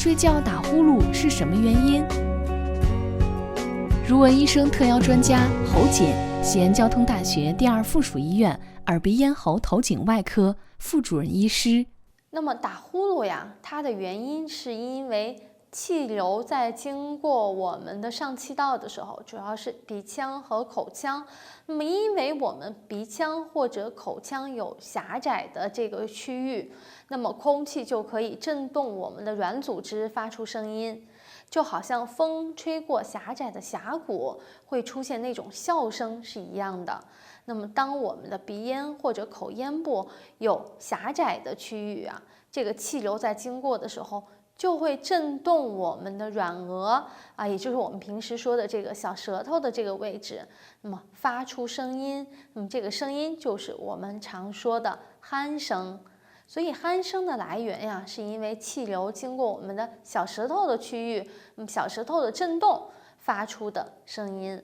睡觉打呼噜是什么原因？如闻医生特邀专家侯瑾，西安交通大学第二附属医院耳鼻咽喉头颈外科副主任医师。那么打呼噜呀，它的原因是因为气流在经过我们的上气道的时候，主要是鼻腔和口腔。那么因为我们鼻腔或者口腔有狭窄的这个区域，那么空气就可以震动我们的软组织发出声音，就好像风吹过狭窄的峡谷会出现那种笑声是一样的。那么当我们的鼻咽或者口咽部有狭窄的区域啊，这个气流在经过的时候就会震动我们的软腭啊，也就是我们平时说的这个小舌头的这个位置，那么发出声音，那么这个声音就是我们常说的鼾声。所以鼾声的来源呀，是因为气流经过我们的小舌头的区域，小舌头的震动发出的声音。